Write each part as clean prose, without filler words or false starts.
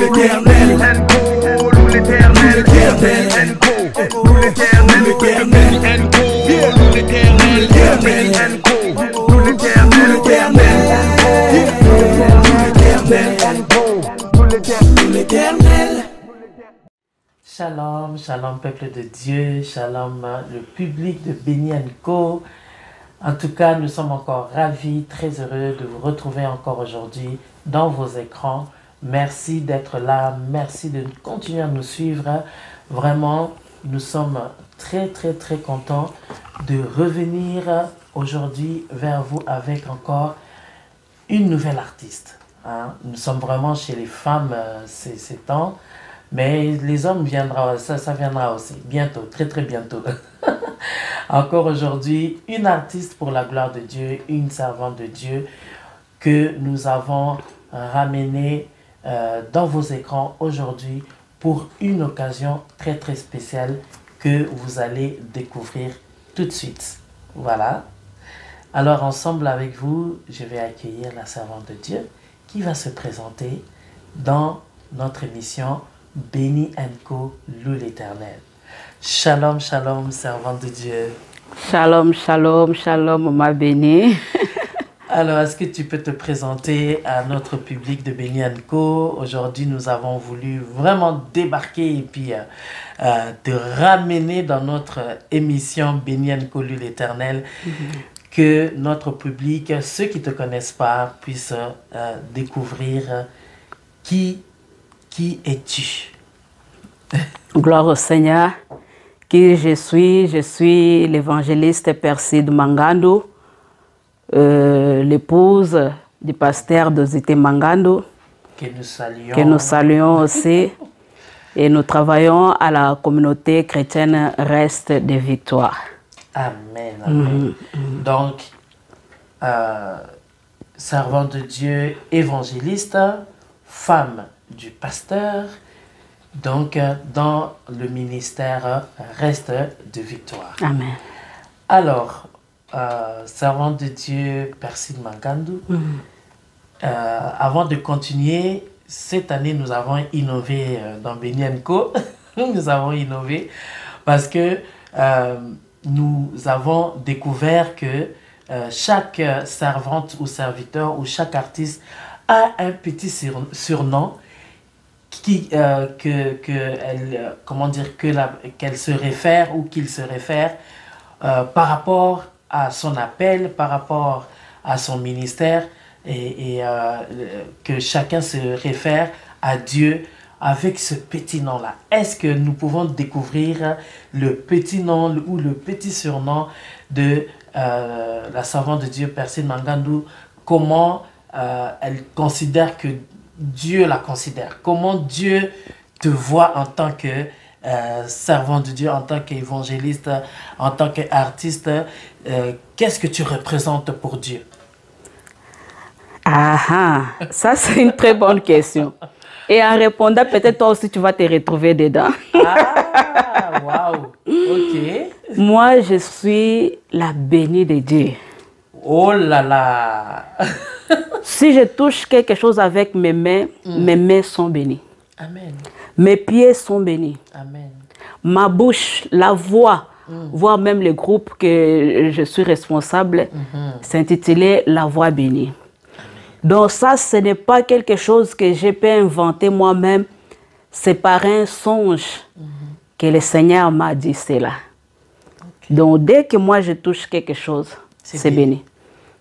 l'éternel, loue l'éternel, loue l'éternel, Shalom, shalom peuple de Dieu, shalom le public de Béni & Co. En tout cas, nous sommes encore ravis, très heureux de vous retrouver encore aujourd'hui dans vos écrans. Merci d'être là, merci de continuer à nous suivre. Vraiment, nous sommes très contents de revenir aujourd'hui vers vous avec encore une nouvelle artiste. Nous sommes vraiment chez les femmes ces temps. Mais les hommes viendront, ça viendra aussi, bientôt, très bientôt. Encore aujourd'hui, une artiste pour la gloire de Dieu, une servante de Dieu que nous avons ramenée dans vos écrans aujourd'hui pour une occasion très spéciale que vous allez découvrir tout de suite. Voilà. Alors ensemble avec vous, je vais accueillir la servante de Dieu qui va se présenter dans notre émission Béni & Co, loue l'éternel. Shalom, shalom, servante de Dieu. Shalom, shalom, shalom, ma bénie. Alors, est-ce que tu peux te présenter à notre public de Béni & Co? Aujourd'hui, nous avons voulu vraiment débarquer et puis te ramener dans notre émission Béni & Co, loue l'éternel. Que notre public, ceux qui ne te connaissent pas, puissent découvrir qui es-tu? Gloire au Seigneur. Qui je suis l'évangéliste Perside Mangando, l'épouse du pasteur Dosité Mangando, que nous saluons aussi. Et nous travaillons à la communauté chrétienne Reste des Victoires. Amen, amen. Donc, servante de Dieu, évangéliste, femme du pasteur, donc dans le ministère Reste de Victoire. Amen. Alors, servante de Dieu, Perside Mangando, avant de continuer, cette année nous avons innové dans Béni & Co. Nous avons innové parce que nous avons découvert que chaque servante ou serviteur ou chaque artiste a un petit surnom qu'elle se réfère ou qu'il se réfère par rapport à son appel, par rapport à son ministère et que chacun se réfère à Dieu avec ce petit nom-là. Est-ce que nous pouvons découvrir le petit nom ou le petit surnom de la servante de Dieu, Perside Mangando, comment elle considère que Dieu la considère? Comment Dieu te voit en tant que servant de Dieu, en tant qu'évangéliste, en tant qu'artiste? Qu'est-ce que tu représentes pour Dieu? Ça c'est une très bonne question. Et en répondant, peut-être toi aussi tu vas te retrouver dedans. Waouh, ok. Moi, je suis la bénie de Dieu. Oh là là. Si je touche quelque chose avec mes mains sont bénies. Amen. Mes pieds sont bénis. Amen. Ma bouche, la voix, voire même le groupe que je suis responsable, s'intitulait La Voix bénie. Donc ça, ce n'est pas quelque chose que j'ai pu inventer moi-même. C'est par un songe que le Seigneur m'a dit cela. Okay. Donc dès que moi je touche quelque chose, c'est béni.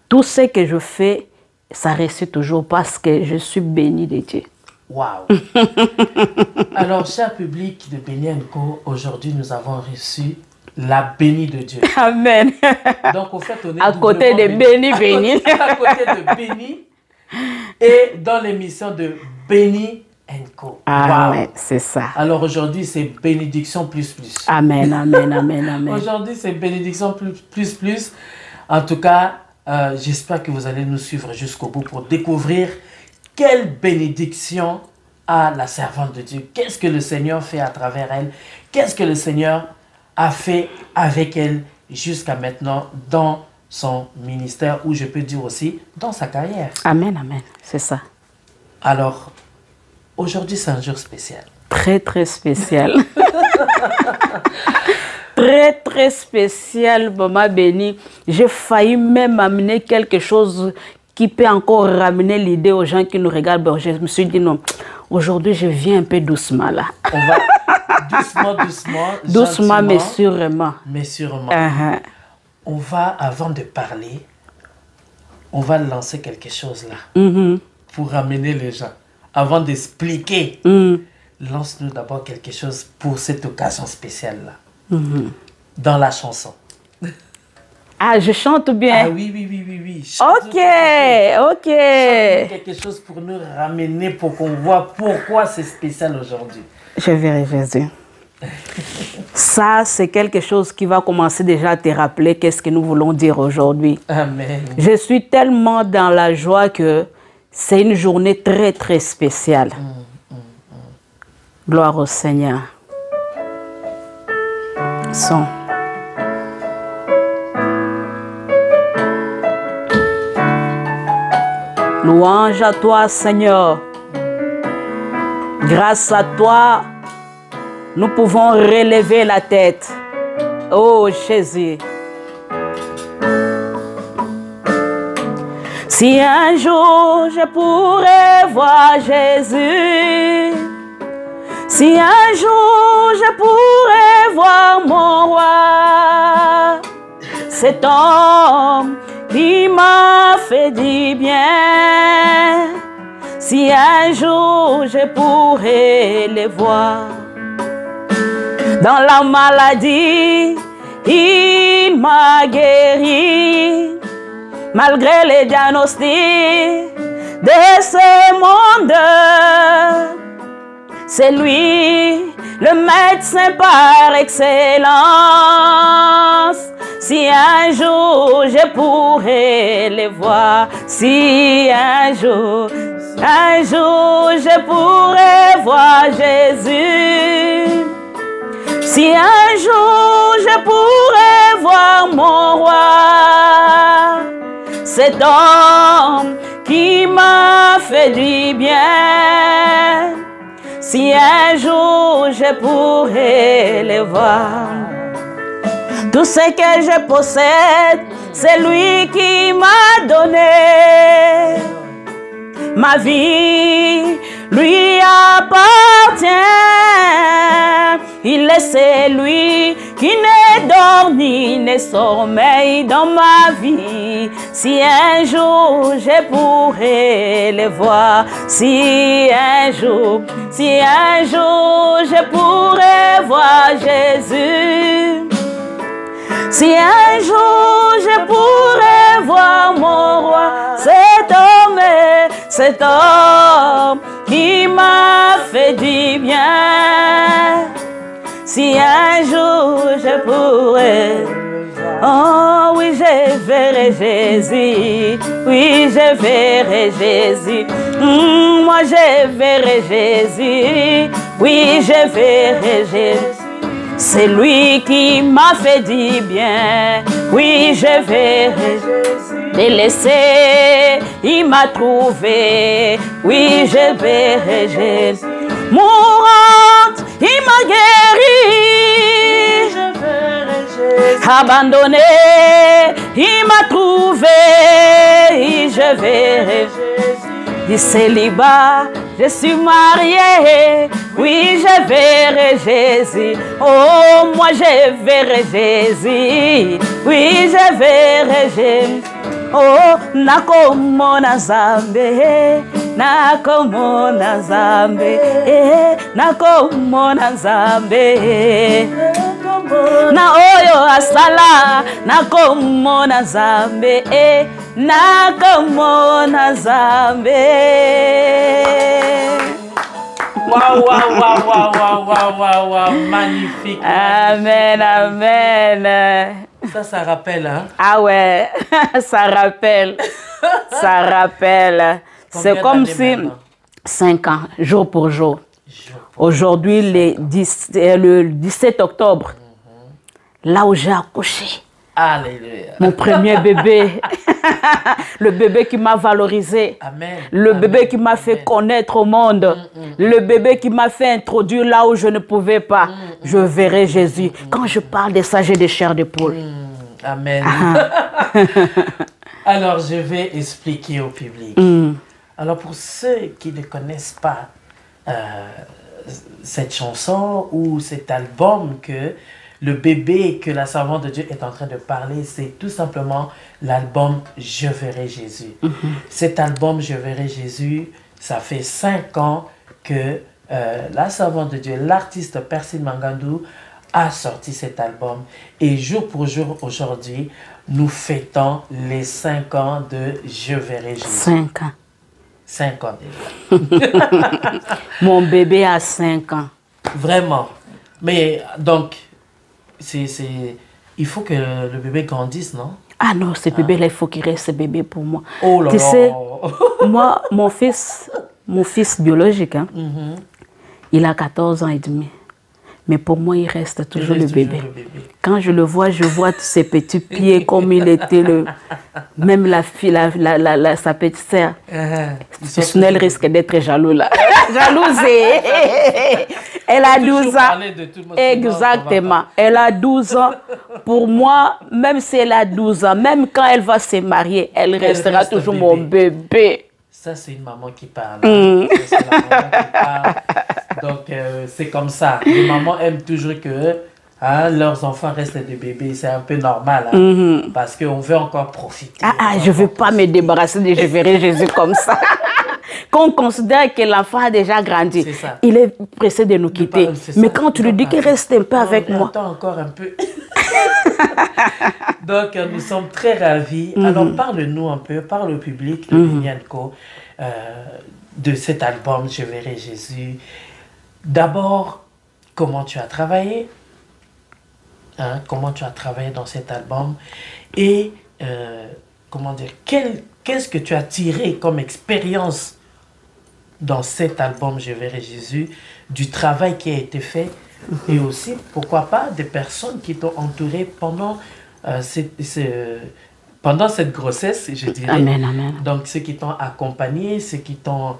Tout ce que je fais, ça réussit toujours parce que je suis béni de Dieu. Waouh! Alors, cher public de Béni & Co, aujourd'hui nous avons reçu la bénie de Dieu. Amen. Donc, au fait, on est à côté de béni. À côté de béni et dans l'émission de Béni & Co. Ah wow. Ouais, c'est ça. Alors aujourd'hui, c'est bénédiction plus. Amen, amen, amen, amen. Aujourd'hui, c'est bénédiction plus. En tout cas, j'espère que vous allez nous suivre jusqu'au bout pour découvrir quelle bénédiction a la servante de Dieu. Qu'est-ce que le Seigneur fait à travers elle? Qu'est-ce que le Seigneur a fait avec elle jusqu'à maintenant dans son ministère, ou je peux dire aussi dans sa carrière. Amen, amen. C'est ça. Alors, Aujourd'hui, c'est un jour spécial. Très, très spécial. Très spécial, maman bénie. J'ai failli même amener quelque chose qui peut encore ramener l'idée aux gens qui nous regardent. Bon, je me suis dit non, aujourd'hui, je viens un peu doucement là. On va doucement, mais sûrement. Mais sûrement. Uh-huh. Avant de parler, on va lancer quelque chose là. Pour ramener les gens. Avant d'expliquer, lance-nous d'abord quelque chose pour cette occasion spéciale là. Dans la chanson. Ah, je chante bien. Ah oui. Ok. Chante quelque chose pour nous ramener, pour qu'on voit pourquoi c'est spécial aujourd'hui. Je verrai Jésus. Ça, c'est quelque chose qui va commencer déjà à te rappeler qu'est-ce que nous voulons dire aujourd'hui. Amen. Je suis tellement dans la joie que c'est une journée très spéciale. Gloire au Seigneur. Son. Louange à toi, Seigneur. Grâce à toi, nous pouvons relever la tête. Oh Jésus. Si un jour je pourrais voir Jésus, si un jour je pourrais voir mon roi, cet homme qui m'a fait du bien, si un jour je pourrais le voir. Dans la maladie, il m'a guéri, malgré les diagnostics de ce monde. C'est lui, le médecin par excellence. Si un jour je pourrais le voir, si un jour je pourrais voir Jésus, si un jour je pourrais voir mon roi, cet homme qui m'a fait du bien, si un jour je pourrais le voir. Tout ce que je possède, c'est lui qui m'a donné. Ma vie lui appartient. Il est celui qui ne dort ni ne sommeille dans ma vie. Si un jour je pourrais le voir, si un jour je pourrais voir Jésus, si un jour je pourrais voir mon roi, cet homme qui m'a fait du bien, si un jour je pourrais, oh oui je verrai Jésus, oui je verrai Jésus, moi je verrai Jésus, oui je verrai Jésus. C'est lui qui m'a fait du bien, oui je verrai délaissé, il m'a trouvé, oui je verrai Jésus. Mourante, il m'a guéri, je verrai Jésus. Abandonné, il m'a trouvé, je verrai Jésus. Du célibat, je suis mariée, oui je verrai Jésus. Oh moi je verrai Jésus, oui je verrai Jésus. Oh nakomona Nzambe, nakomona Nzambe, nakomona Nzambe, na oyo asala, nakomona Nzambe, nakomona Nzambe. Waouh, magnifique. Amen, amen. Ça rappelle, hein? Ah ouais, ça rappelle. C'est comme si 5 ans, jour pour jour. Aujourd'hui, le 17 octobre, là où j'ai accouché, Alléluia. Mon premier bébé. Le bébé qui m'a valorisé. Amen. Le bébé Amen. qui m'a fait Amen. connaître au monde. Le bébé qui m'a fait introduire là où je ne pouvais pas. Je verrai Jésus. Quand je parle de ça, j'ai des chairs de poule. Amen. Alors, je vais expliquer au public. Alors, pour ceux qui ne connaissent pas cette chanson ou cet album que le bébé que la servante de Dieu est en train de parler, c'est tout simplement l'album Je verrai Jésus. Cet album Je verrai Jésus, ça fait 5 ans que la servante de Dieu, l'artiste Persine Mangandou, a sorti cet album. Et jour pour jour, aujourd'hui, nous fêtons les 5 ans de Je verrai Jésus. 5 ans. 5 ans déjà. Mon bébé a 5 ans. Vraiment. Mais donc, il faut que le bébé grandisse, non? Ah non, ce bébé-là, il faut qu'il reste bébé pour moi. Oh là tu là. sais, moi, mon fils biologique, hein, il a 14 ans et demi. Mais pour moi, il reste toujours le bébé. Quand je le vois tous ses petits pieds comme il était même la fille, sa petite sœur. Sunel risque d'être jaloux là. Jalouse. Elle a 12 ans. Exactement. Elle a 12 ans. Pour moi, même si elle a 12 ans, même quand elle va se marier, elle restera toujours mon bébé. Ça, c'est une maman qui parle. Hein. C'est la maman qui parle. Donc, c'est comme ça. Les mamans aiment toujours que leurs enfants restent des bébés. C'est un peu normal. Hein, parce qu'on veut encore profiter. Je ne veux pas me débarrasser de Je verrai Jésus comme ça. Quand on considère que l'enfant a déjà grandi, il est pressé de nous quitter. Mais quand tu lui dis qu'il reste un peu avec moi. Attends encore un peu. Donc, nous sommes très ravis. Alors, parle-nous un peu, parle au public de Béni & Co, de cet album Je verrai Jésus. Qu'abord, comment tu as travaillé? Comment tu as travaillé dans cet album? Et, comment dire, qu'est-ce que tu as tiré comme expérience dans cet album Je verrai Jésus, du travail qui a été fait? Et aussi, pourquoi pas, des personnes qui t'ont entouré pendant cette grossesse, je dirais. Amen, amen. Donc, ceux qui t'ont accompagné, ceux qui t'ont,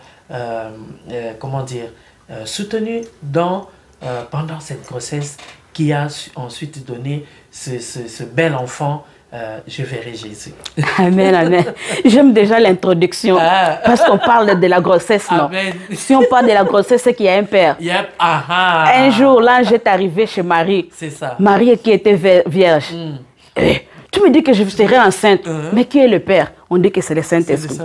soutenu pendant cette grossesse, qui a ensuite donné ce bel enfant, Je verrai Jésus. Amen, amen. J'aime déjà l'introduction, parce qu'on parle de la grossesse, non? Amen. Si on parle de la grossesse, c'est qu'il y a un père. Yep. Un jour, l'ange est arrivé chez Marie. C'est ça. Marie qui était vierge. Tu me dis que je serai enceinte, mais qui est le père? On dit que c'est le Saint-Esprit.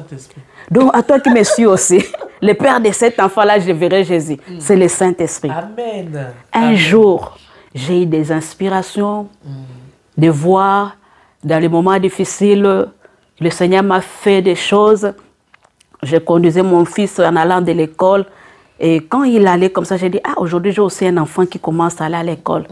Donc, à toi qui me suis aussi, le père de cet enfant-là, je verrai Jésus. C'est le Saint-Esprit. Amen. Un jour, j'ai eu des inspirations de voir dans les moments difficiles, le Seigneur m'a fait des choses. Je conduisais mon fils en allant de l'école. Et quand il allait comme ça, j'ai dit, aujourd'hui j'ai aussi un enfant qui commence à aller à l'école.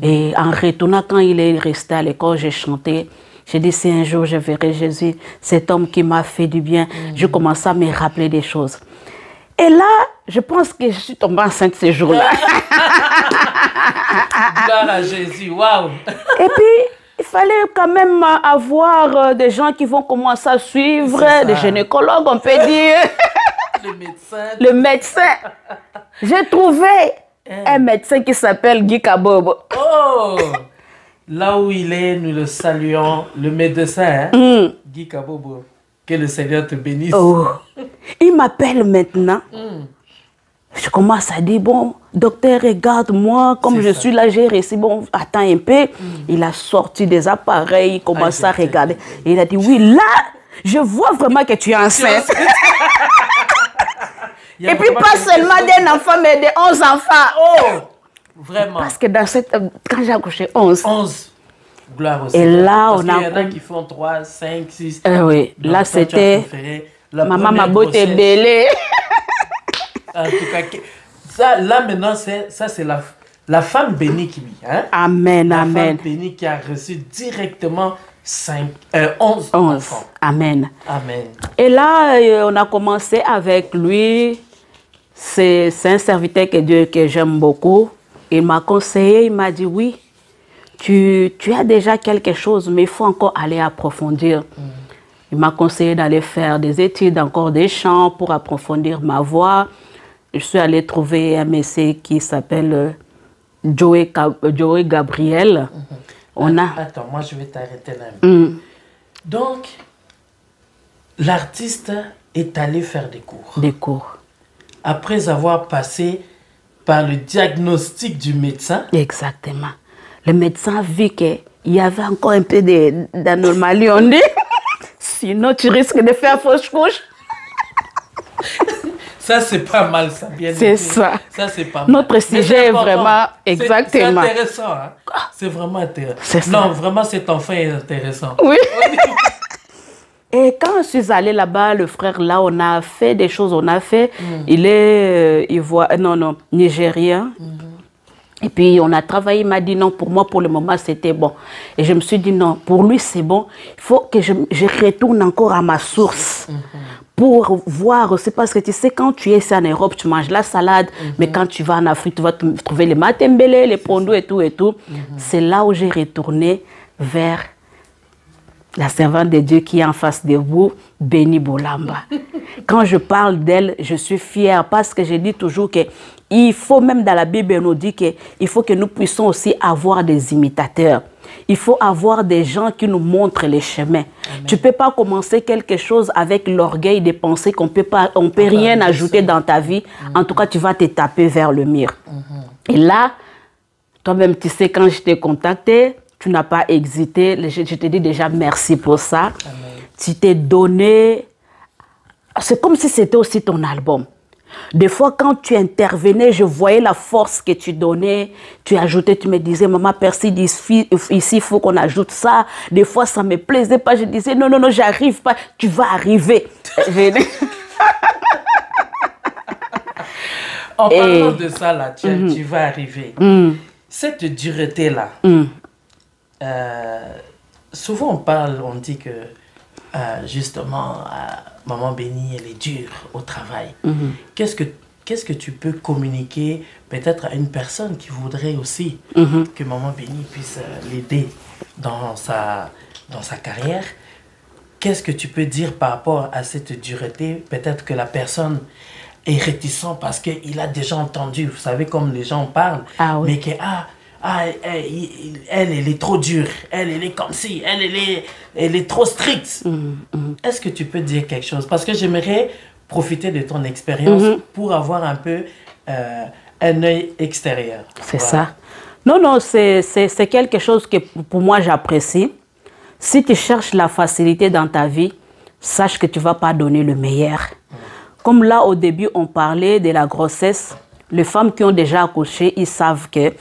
Et en retournant, quand il est resté à l'école, j'ai chanté. J'ai dit, si un jour je verrai Jésus, cet homme qui m'a fait du bien, je commençais à me rappeler des choses. Et là, je pense que je suis tombée enceinte ce jour-là. Gloire à Jésus, waouh! Et puis, il fallait quand même avoir des gens qui vont commencer à suivre, des gynécologues, on peut dire. Le médecin. J'ai trouvé un médecin qui s'appelle Guy Kabobo. Oh! Là où il est, nous le saluons, le médecin, Guy Kabobo. Que le Seigneur te bénisse. Oh. Il m'appelle maintenant. Je commence à dire, bon, docteur, regarde-moi, comme je suis là, j'ai réussi, bon, attends un peu. Il a sorti des appareils, il commence à regarder. Et il a dit, oui, là, je vois vraiment que tu es enceinte. Et puis pas seulement d'un enfant, mais de 11 enfants. Oh, vraiment. Parce que dans quand j'ai accouché, 11. 11. Gloire aussi. Et là, parce qu'il y en a qui font 3, 5, 6. Oui, donc, là c'était maman m'a beauté délai. En tout cas, ça, là maintenant, ça c'est la femme bénie qui vit. Hein? Amen, amen. La femme bénie qui a reçu directement 11 enfants. Amen. Amen. Et là, on a commencé avec lui. C'est un serviteur que j'aime beaucoup. Il m'a conseillé, il m'a dit oui, tu as déjà quelque chose, mais il faut encore aller approfondir. Il m'a conseillé d'aller faire des études, encore des chants pour approfondir ma voix. Je suis allée trouver un monsieur qui s'appelle Joey Gabriel. Attends, moi je vais t'arrêter là. Donc, l'artiste est allé faire des cours. Des cours. Après avoir passé par le diagnostic du médecin. Exactement. Le médecin a vu qu'il y avait encore un peu d'anormalie, on dit. Sinon, tu risques de faire fausse couche. Ça, c'est pas mal, ça. C'est ça. Ça, c'est pas mal. Notre sujet est vraiment... Exactement. C'est intéressant. Hein? C'est vraiment intéressant. C'est ça. Non, vraiment, cet enfant est intéressant. Oui. Et quand je suis allée là-bas, le frère, là, on a fait des choses. On a fait... Il est nigérien. Et puis, on a travaillé. Il m'a dit non, pour moi, pour le moment, c'était bon. Et je me suis dit non, pour lui, c'est bon. Il faut que je retourne encore à ma source. Pour voir aussi, parce que tu sais, quand tu es ici en Europe, tu manges la salade, mais quand tu vas en Afrique, tu vas trouver les matembele, les pondous et tout et tout. C'est là où j'ai retourné vers la servante de Dieu qui est en face de vous, Béni Bolamba. Quand je parle d'elle, je suis fière parce que je dis toujours qu'il faut, même dans la Bible, on nous dit qu'il faut que nous puissions aussi avoir des imitateurs. Il faut avoir des gens qui nous montrent les chemins. Amen. Tu ne peux pas commencer quelque chose avec l'orgueil de penser qu'on peut rien ajouter dans ta vie. En tout cas, tu vas te taper vers le mur. Et là, toi-même, tu sais, quand je t'ai contacté, tu n'as pas hésité. Je te dis déjà merci pour ça. Amen. Tu t'es donné... C'est comme si c'était aussi ton album. Des fois, quand tu intervenais, je voyais la force que tu donnais. Tu ajoutais, tu me disais, maman, Percy, ici, il faut qu'on ajoute ça. Des fois, ça ne me plaisait pas. Je disais, non, j'arrive pas. Tu vas arriver. En parlant de ça, là, tu vas arriver. Cette dureté-là, souvent on dit que justement, Maman Bénie, elle est dure au travail. Qu'est-ce que tu peux communiquer peut-être à une personne qui voudrait aussi que Maman Bénie puisse l'aider dans sa carrière? Qu'est-ce que tu peux dire par rapport à cette dureté? Peut-être que la personne est réticente parce qu'il a déjà entendu, vous savez, comme les gens parlent, mais que elle est trop dure, elle est comme si, elle est trop stricte. Est-ce que tu peux dire quelque chose? Parce que j'aimerais profiter de ton expérience pour avoir un peu un œil extérieur. C'est ça. Non, c'est quelque chose que pour moi j'apprécie. Si tu cherches la facilité dans ta vie, sache que tu ne vas pas donner le meilleur. Comme là, au début, on parlait de la grossesse. Les femmes qui ont déjà accouché, ils savent que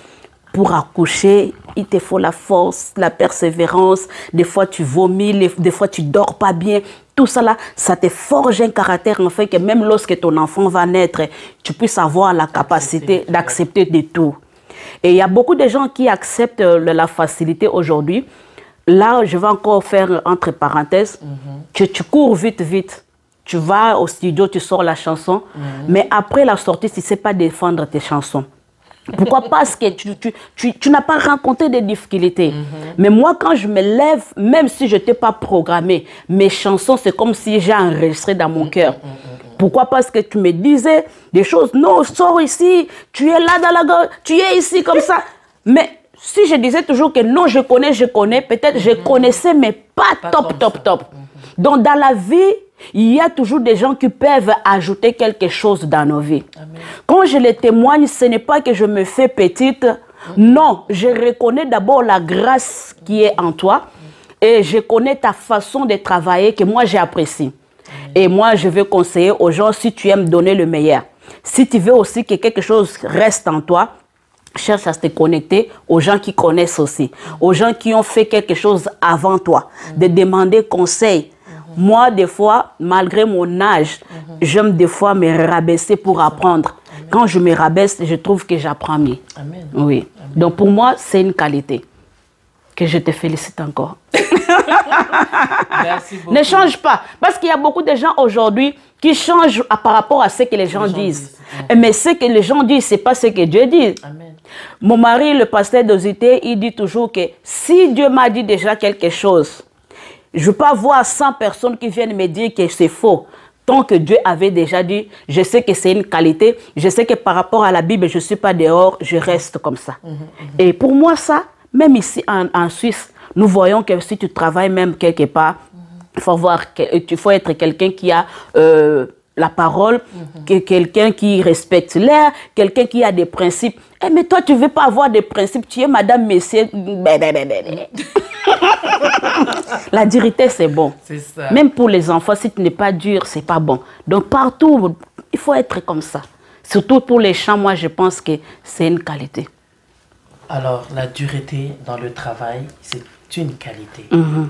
pour accoucher, il te faut la force, la persévérance. Des fois, tu vomis, des fois, tu ne dors pas bien. Tout ça, là, ça te forge un caractère, en fait, que même lorsque ton enfant va naître, tu puisses avoir la capacité d'accepter de tout. Et il y a beaucoup de gens qui acceptent la facilité aujourd'hui. Là, je vais encore faire entre parenthèses. Tu cours vite. Tu vas au studio, tu sors la chanson. Mais après la sortie, tu ne sais pas défendre tes chansons. Pourquoi? Parce que tu n'as pas rencontré des difficultés. Mais moi, quand je me lève, même si je n'étais pas programmée, mes chansons, c'est comme si j'ai enregistré dans mon cœur. Pourquoi? Parce que tu me disais des choses. Non, sors ici, tu es là dans la gorge, tu es ici comme ça. Mais si je disais toujours que non, je connais, peut-être je connaissais, mais pas top. Donc, dans la vie, il y a toujours des gens qui peuvent ajouter quelque chose dans nos vies. Amen. Quand je les témoigne, ce n'est pas que je me fais petite. Non, je reconnais d'abord la grâce qui est en toi. Et je connais ta façon de travailler que moi j'apprécie. Et moi, je veux conseiller aux gens, si tu aimes donner le meilleur, si tu veux aussi que quelque chose reste en toi, cherche à te connecter aux gens qui connaissent aussi, aux gens qui ont fait quelque chose avant toi, de demander conseil. Moi, des fois, malgré mon âge, j'aime des fois me rabaisser pour apprendre. Amen. Quand je me rabaisse, je trouve que j'apprends mieux. Amen. Oui. Amen. Donc, pour moi, c'est une qualité que je te félicite encore. Merci beaucoup. Ne change pas. Parce qu'il y a beaucoup de gens aujourd'hui, qui change par rapport à ce que les gens disent. Mais ce que les gens disent, ce n'est pas ce que Dieu dit. Amen. Mon mari, le pasteur d'Osité, il dit toujours que si Dieu m'a dit déjà quelque chose, je ne peux pas voir 100 personnes qui viennent me dire que c'est faux. Tant que Dieu avait déjà dit, je sais que c'est une qualité, je sais que par rapport à la Bible, je ne suis pas dehors, je reste comme ça. Et pour moi, ça, même ici en Suisse, nous voyons que si tu travailles même quelque part, il faut être quelqu'un qui a la parole, quelqu'un qui respecte l'air, quelqu'un qui a des principes. Eh, mais toi, tu ne veux pas avoir des principes, tu es madame, messieurs. La dureté, c'est bon. C'est ça. Même pour les enfants, si tu n'es pas dur, c'est pas bon. Donc partout, il faut être comme ça. Surtout pour les chants, moi, je pense que c'est une qualité. Alors, la dureté dans le travail, c'est une qualité.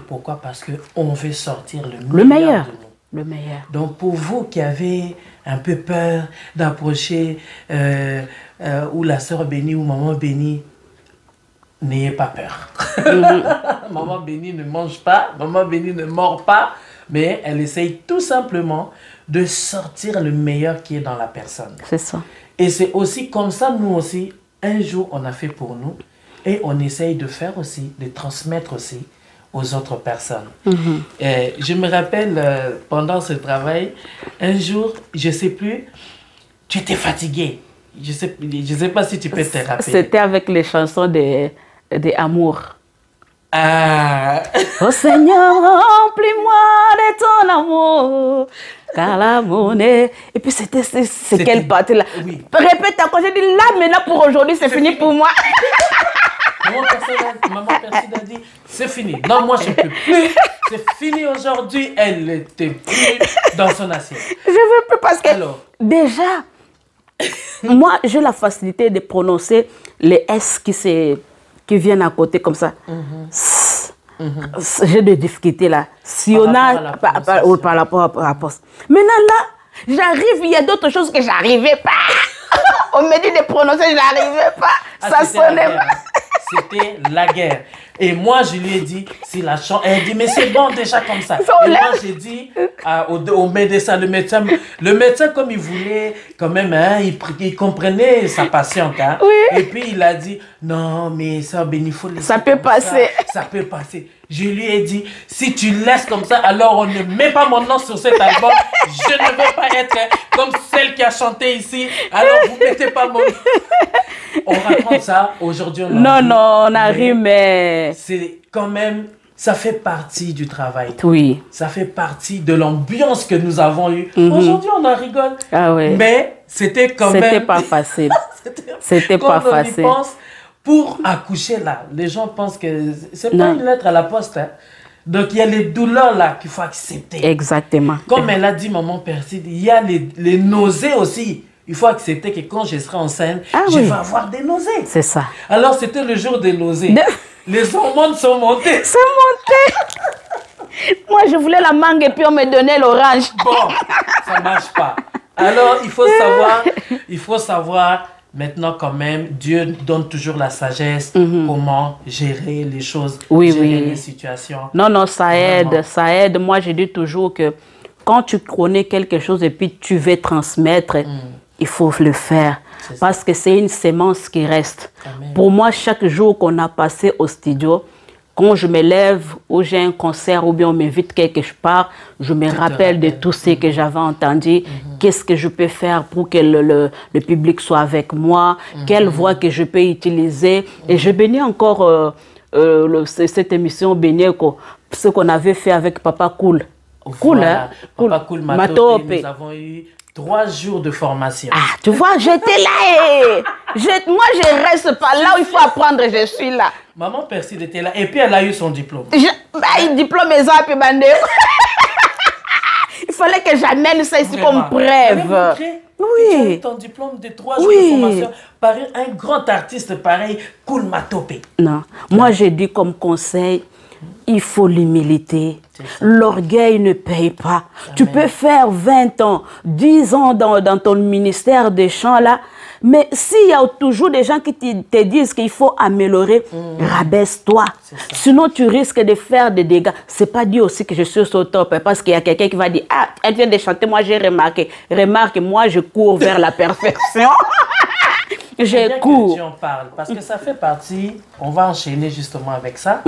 Pourquoi? Parce qu'on veut sortir le meilleur de nous. Le meilleur. Donc, pour vous qui avez un peu peur d'approcher ou la sœur bénie ou maman bénie, n'ayez pas peur. Maman bénie ne mange pas, maman bénie ne mord pas, mais elle essaye tout simplement de sortir le meilleur qui est dans la personne. C'est ça. Et c'est aussi comme ça, nous aussi, un jour, on a fait pour nous et on essaye de faire aussi, de transmettre aussi aux autres personnes. Et je me rappelle, pendant ce travail, un jour, je ne sais plus, tu étais fatigué. Je sais pas si tu peux te rappeler. C'était avec les chansons des amours. Ah. Oh Seigneur, remplis-moi de ton amour, car l'amour est... Et puis c'est quelle partie-là? Oui. Répète encore, j'ai dit là, maintenant pour aujourd'hui, c'est fini pour moi. Maman personne a dit, c'est fini. Non, moi je ne peux plus. C'est fini aujourd'hui. Elle n'était plus dans son assiette. Je ne veux plus parce que Alors. déjà, moi j'ai la facilité de prononcer les S qui viennent à côté comme ça. J'ai des difficultés là. Si on a par rapport à la poste. Maintenant là, j'arrive, il y a d'autres choses que j'arrivais pas. On me dit de prononcer, j'arrivais pas. Ça sonnait pas. C'était la guerre. Et moi, je lui ai dit, si la chance... Elle dit, mais c'est bon déjà comme ça. Et moi, j'ai dit au médecin, le médecin, comme il voulait, quand même, hein, il comprenait sa patiente. Hein. Oui. Et puis, il a dit, non, mais ça, ben, il faut laisser. Ça peut passer. Ça peut passer. Je lui ai dit, si tu laisses comme ça, alors on ne met pas mon nom sur cet album. Je ne veux pas être comme celle qui a chanté ici. Alors, vous ne mettez pas mon nom. On raconte ça aujourd'hui. Non, on arrive, mais... C'est quand même, ça fait partie du travail. Oui. Ça fait partie de l'ambiance que nous avons eue. Aujourd'hui, on en rigole. Ah oui. Mais c'était quand même... C'était pas facile. C'était pas facile. Quand on y pense, pour accoucher là, les gens pensent que c'est pas une lettre à la poste. Hein. Donc, il y a les douleurs là qu'il faut accepter. Exactement. Comme elle a dit, maman Perside, il y a les nausées aussi. Il faut accepter que quand je serai enceinte, je vais avoir des nausées. C'est ça. Alors, c'était le jour des nausées. Les hormones sont montées. C'est monté. Moi, je voulais la mangue et puis on me donnait l'orange. Bon, ça ne marche pas. Alors, il faut savoir, maintenant quand même, Dieu donne toujours la sagesse, comment gérer les choses, gérer les situations. Non, ça aide, Vraiment. ça aide. Moi, je dis toujours que quand tu connais quelque chose et puis tu veux transmettre, il faut le faire. Parce que c'est une sémence qui reste. Amen. Pour moi, chaque jour qu'on a passé au studio, quand je me lève ou j'ai un concert ou bien on m'invite quelque part, je me rappelle de tout ce que j'avais entendu. Qu'est-ce que je peux faire pour que le public soit avec moi? Quelle voix que je peux utiliser? Et je bénis encore cette émission Benyeko, ce qu'on avait fait avec Papa Cool. Voilà. Cool, Papa Cool Matope. Matope. Nous avons eu 3 jours de formation. Ah, tu vois, j'étais là moi, je reste pas là où il faut apprendre, je suis là. Maman Perside était là et puis elle a eu son diplôme. Diplôme et bandé. Il fallait que j'amène ça ici comme preuve. Oui. Tu as eu ton diplôme de 3 jours de formation par un grand artiste pareil, Cool Matope. Non, moi j'ai dit comme conseil, il faut l'humilité. L'orgueil ne paye pas. Amen. Tu peux faire 20 ans, 10 ans dans ton ministère des chants là, mais s'il y a toujours des gens qui te disent qu'il faut améliorer, rabaisse-toi. Sinon, tu risques de faire des dégâts. Ce n'est pas dit aussi que je suis au top, parce qu'il y a quelqu'un qui va dire, ah, elle vient de chanter, moi j'ai remarqué. Remarque, moi je cours vers la perfection. Je cours. Tu en parles, parce que ça fait partie, on va enchaîner justement avec ça.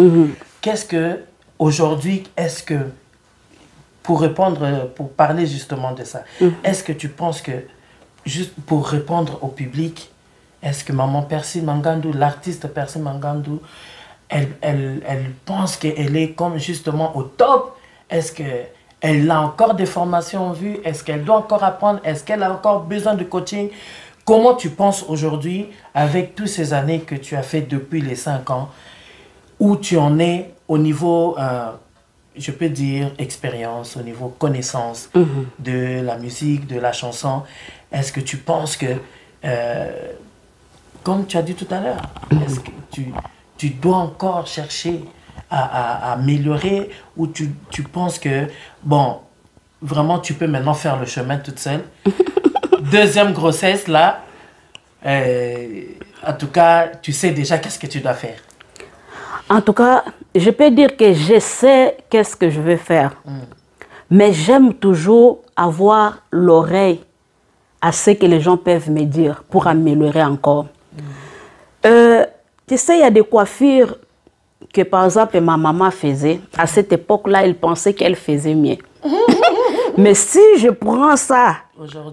Qu'est-ce que, aujourd'hui, est-ce que, pour parler justement de ça, est-ce que tu penses que, juste pour répondre au public, est-ce que Maman Percy Mangandou, l'artiste Percy Mangandou, elle pense qu'elle est comme justement au top? Est-ce qu'elle a encore des formations en vue? Est-ce qu'elle doit encore apprendre? Est-ce qu'elle a encore besoin de coaching? Comment tu penses aujourd'hui, avec toutes ces années que tu as fait depuis les 5 ans, où tu en es au niveau, je peux dire, expérience, au niveau connaissance de la musique, de la chanson? Est-ce que tu penses que, comme tu as dit tout à l'heure, est-ce que tu dois encore chercher à améliorer, ou tu penses que, bon, vraiment tu peux maintenant faire le chemin toute seule? Deuxième grossesse, là, en tout cas, tu sais déjà qu'est-ce que tu dois faire. En tout cas, je peux dire que je sais qu'est-ce que je vais faire. Mais j'aime toujours avoir l'oreille à ce que les gens peuvent me dire pour améliorer encore. Tu sais, il y a des coiffures que, par exemple, ma maman faisait. À cette époque-là, elle pensait qu'elle faisait mieux. Mais si je prends ça,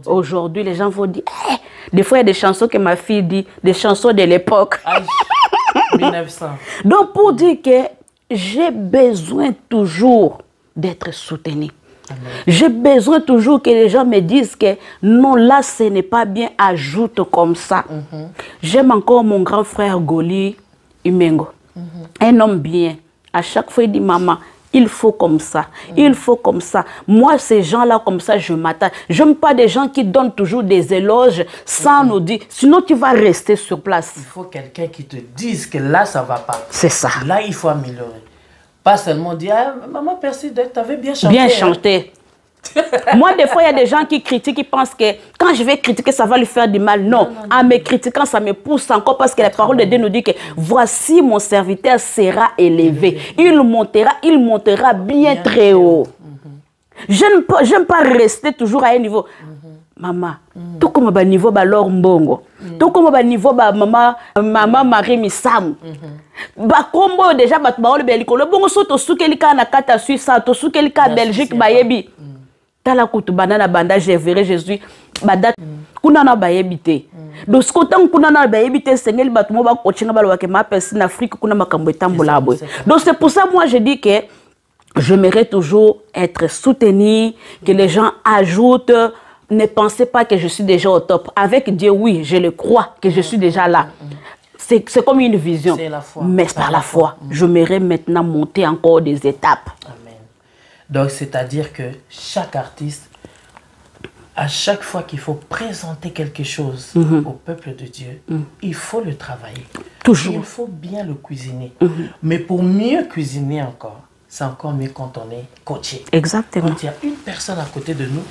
aujourd'hui, les gens vont dire, hey! Des fois, il y a des chansons que ma fille dit, des chansons de l'époque. 1900. Donc, pour dire que j'ai besoin toujours d'être soutenue. J'ai besoin toujours que les gens me disent que non, là, ce n'est pas bien, ajoute comme ça. J'aime encore mon grand frère Goli Umengo. Un homme bien. À chaque fois, il dit, maman, il faut comme ça, il faut comme ça. Moi, ces gens-là, comme ça, je m'attache. Je n'aime pas des gens qui donnent toujours des éloges sans nous dire. Sinon, tu vas rester sur place. Il faut quelqu'un qui te dise que là, ça ne va pas. C'est ça. Là, il faut améliorer. Pas seulement dire, ah, maman Percy, tu avais bien chanté. Bien chanté. Moi, des fois, il y a des gens qui critiquent, qui pensent que quand je vais critiquer, ça va lui faire du mal. Non, en me critiquant, ça me pousse encore, parce que la parole de Dieu nous dit que voici mon serviteur sera élevé. Il montera bien très haut. J'aime pas rester toujours à un niveau. Maman, tout comme au niveau de l'or mbongo, tout comme au niveau de maman Marie Misam. Bakombo déjà batbaole belikolo bongo soto sukelika na kata Suisse, to sukelika Belgique bayebi. Tala kutu banana banda j'ai verré Jésus badat kuna na bayebite. Donc ce côté kuna na bayebite sengeli batumo ba coachinga balwa ke ma personne en Afrique kuna makambo etambola boy. Donc c'est pour ça moi je dis que j'aimerais toujours être soutenu, que les gens ajoutent. Ne pensez pas que je suis déjà au top. Avec Dieu, oui, je le crois que je suis déjà là. C'est comme une vision. La foi. Mais par la foi, j'aimerais maintenant monter encore des étapes. Amen. Donc, c'est-à-dire que chaque artiste, à chaque fois qu'il faut présenter quelque chose au peuple de Dieu, il faut le travailler. Toujours. Il faut bien le cuisiner. Mais pour mieux cuisiner encore, c'est encore mieux quand on est coaché. Exactement. Quand il y a une personne à côté de nous,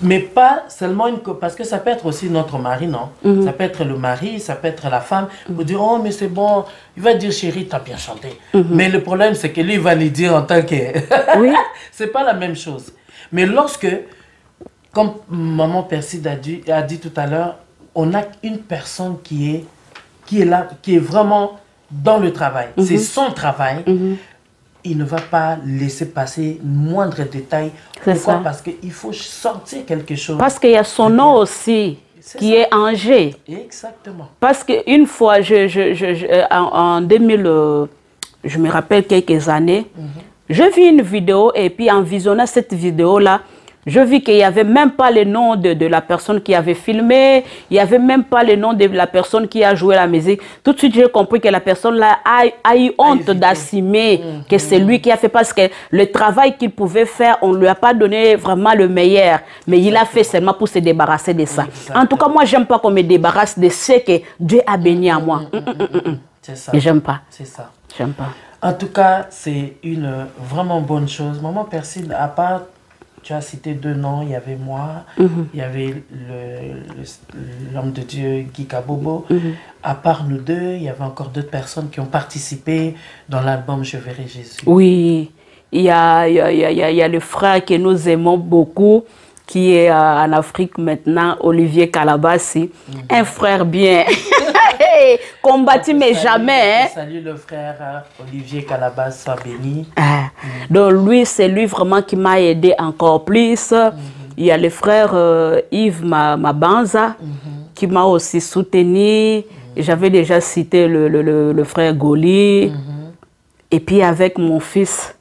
mais pas seulement parce que ça peut être aussi notre mari, non? Ça peut être le mari, ça peut être la femme. Vous dire, oh, mais c'est bon. Il va dire, chérie, t'as bien chanté. Mais le problème, c'est que lui, il va lui dire en tant que... Oui. C'est pas la même chose. Mais lorsque, comme maman Percy a dit tout à l'heure, on a une personne qui est là, qui est vraiment dans le travail. C'est son travail. Il ne va pas laisser passer moindre détail. Pourquoi? Parce qu'il faut sortir quelque chose. Parce qu'il y a son nom aussi, qui est Angers. Exactement. Parce qu'une fois, en 2000, je me rappelle quelques années, je vis une vidéo et puis en visionnant cette vidéo-là, je vis qu'il n'y avait même pas le nom de la personne qui avait filmé, il n'y avait même pas le nom de la personne qui a joué la musique. Tout de suite, j'ai compris que la personne-là a eu honte d'assumer que c'est lui qui a fait, parce que le travail qu'il pouvait faire, on ne lui a pas donné vraiment le meilleur. Mais il a fait seulement pour se débarrasser de ça. En tout cas, moi, je n'aime pas qu'on me débarrasse de ce que Dieu a béni à moi. C'est ça. Et j'aime pas. C'est ça. J'aime pas. En tout cas, c'est une vraiment bonne chose. Maman Persile, à part, tu as cité 2 noms, il y avait moi, il y avait l'homme de Dieu, Guy Kabobo. À part nous deux, il y avait encore d'autres personnes qui ont participé dans l'album Je verrai Jésus. Oui, il y a le frère que nous aimons beaucoup, qui est en Afrique maintenant, Olivier Calabassi. Un frère bien. Combattu mais jamais. Salut le frère Olivier Calabas, soit béni. Donc lui, c'est lui vraiment qui m'a aidé encore plus. Il y a le frère Yves Mabanza qui m'a aussi soutenu. J'avais déjà cité le frère Goli. Et puis avec mon fils,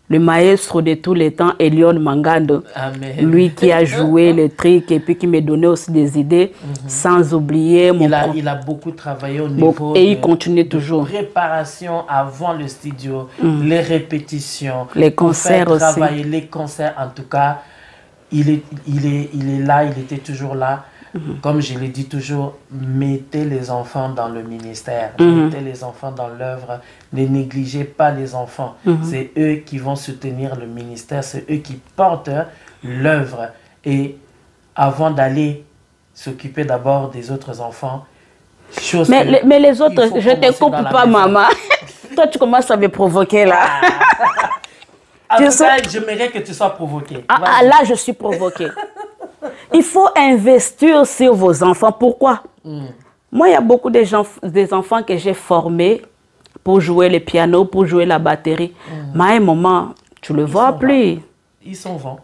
le maestro de tous les temps, Elion Mangando. Amen. Lui qui a joué les trucs et puis qui me donnait aussi des idées, sans oublier mon... Il a beaucoup travaillé au niveau et il continue toujours. Préparation avant le studio, les répétitions, les concerts aussi. Les concerts, en tout cas, il est là, il était toujours là. Comme je l'ai dit toujours, mettez les enfants dans le ministère, mettez les enfants dans l'œuvre, ne négligez pas les enfants. C'est eux qui vont soutenir le ministère, c'est eux qui portent l'œuvre. Et avant d'aller s'occuper d'abord des autres enfants, mais les autres, je ne te coupe pas, maman. Toi, tu commences à me provoquer là. En tout cas, j'aimerais que tu sois provoqué. Là, je suis provoquée. Il faut investir sur vos enfants. Pourquoi? Moi, il y a beaucoup des enfants que j'ai formés pour jouer le piano, pour jouer la batterie. Mais à un moment, tu ne le vois plus. Ils sont vents.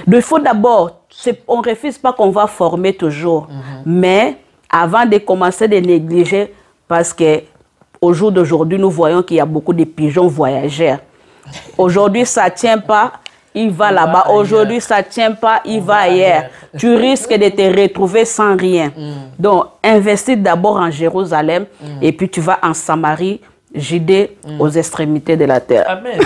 Il faut d'abord, on ne refuse pas qu'on va former toujours. Mais avant de commencer de négliger, parce qu'au jour d'aujourd'hui, nous voyons qu'il y a beaucoup de pigeons voyageurs. Aujourd'hui, ça ne tient pas. Il va là-bas. Aujourd'hui, ça ne tient pas, il va ailleurs. Tu risques de te retrouver sans rien. Donc, investis d'abord en Jérusalem et puis tu vas en Samarie, Judée, aux extrémités de la terre. Amen.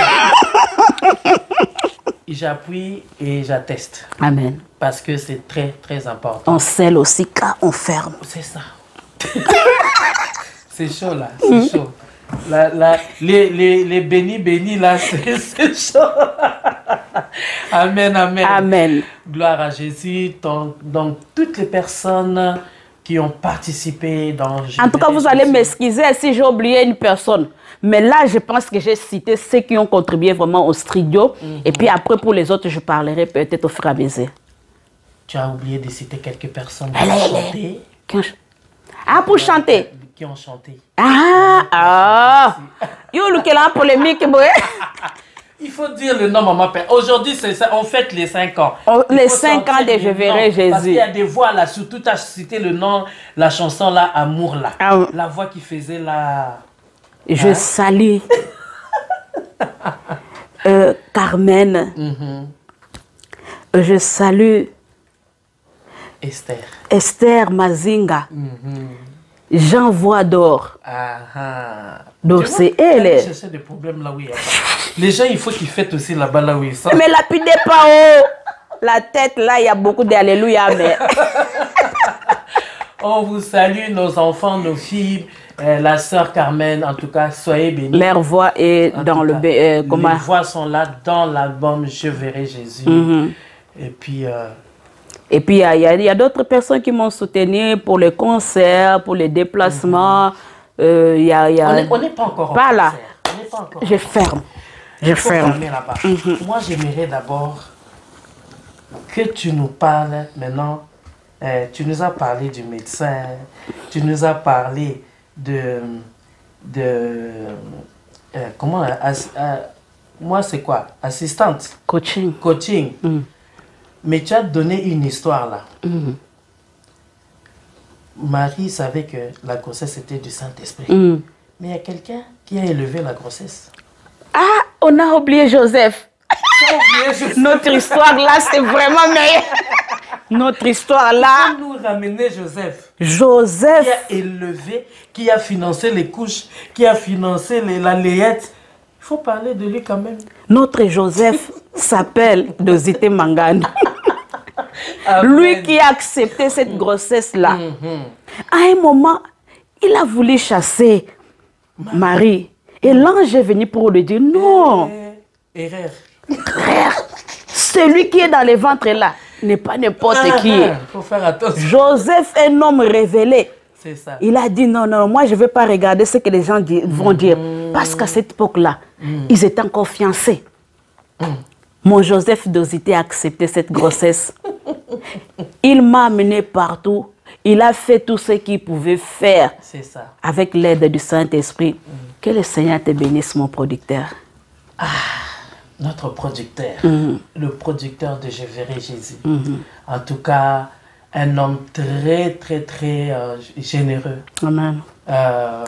J'appuie et j'atteste. Amen. Parce que c'est très, très important. On scelle aussi car on ferme. C'est ça. C'est chaud là, c'est chaud. Les bénis là, c'est chaud. Amen, amen. Amen. Gloire à Jésus. Donc, toutes les personnes qui ont participé dans... En tout cas, vous allez m'excuser si j'ai oublié une personne. Mais là, je pense que j'ai cité ceux qui ont contribué vraiment au studio. Et puis après, pour les autres, je parlerai peut-être au fur et à mesure. Tu as oublié de citer quelques personnes qui ont chanté. Pour chanter. Qui ont chanté. Yo, le la polémique, il faut dire le nom, maman père. Aujourd'hui, c'est ça. On fête les 5 ans. Les 5 ans de Je verrai Jésus. Parce qu'il y a des voix là, surtout tu as cité le nom, la chanson là, Amour là. La voix qui faisait la... Je salue Carmen. Je salue Esther Mazinga. Jean Voix d'Or. Donc c'est elle. Chercher des problèmes là où il y a. Les gens, il faut qu'ils fêtent aussi là-bas là où ils sont. Mais lapidez pas haut. La tête là, il y a beaucoup d'alléluia. Mais... On vous salue, nos enfants, nos filles, la sœur Carmen, en tout cas, soyez bénis. Leur voix est dans le... Les voix sont là dans l'album Je verrai Jésus. Et puis... Et puis, il y a d'autres personnes qui m'ont soutenu pour les concerts, pour les déplacements. On n'est pas encore pas là. On n'est pas encore. Je ferme. Je ferme. Moi, j'aimerais d'abord que tu nous parles maintenant. Tu nous as parlé du médecin. Tu nous as parlé comment moi, c'est quoi? Assistante. Coaching. Coaching. Mais tu as donné une histoire là. Marie savait que la grossesse était du Saint-Esprit. Mais il y a quelqu'un qui a élevé la grossesse. On a oublié Joseph. Notre histoire là, c'est vraiment meilleur. Notre histoire là. Nous ramener Joseph. Joseph. Qui a élevé, qui a financé les couches, qui a financé la layette. Il faut parler de lui quand même. Notre Joseph s'appelle Dosité Mangando. Lui qui a accepté cette grossesse-là. À un moment, il a voulu chasser Marie. Et l'ange est venu pour lui dire, non. Erreur. Frère, celui qui est dans les ventres là n'est pas n'importe qui. Il faut faire attention. Joseph est un homme révélé. C'est ça. Il a dit non, non, moi je ne vais pas regarder ce que les gens vont dire. Parce qu'à cette époque-là, ils étaient encore fiancés. Mon Joseph d'Osité a accepté cette grossesse. Il m'a amené partout. Il a fait tout ce qu'il pouvait faire. C'est ça. Avec l'aide du Saint-Esprit. Que le Seigneur te bénisse, mon producteur. Notre producteur, le producteur de Je verrai Jésus. En tout cas, un homme très, très, très généreux. Amen.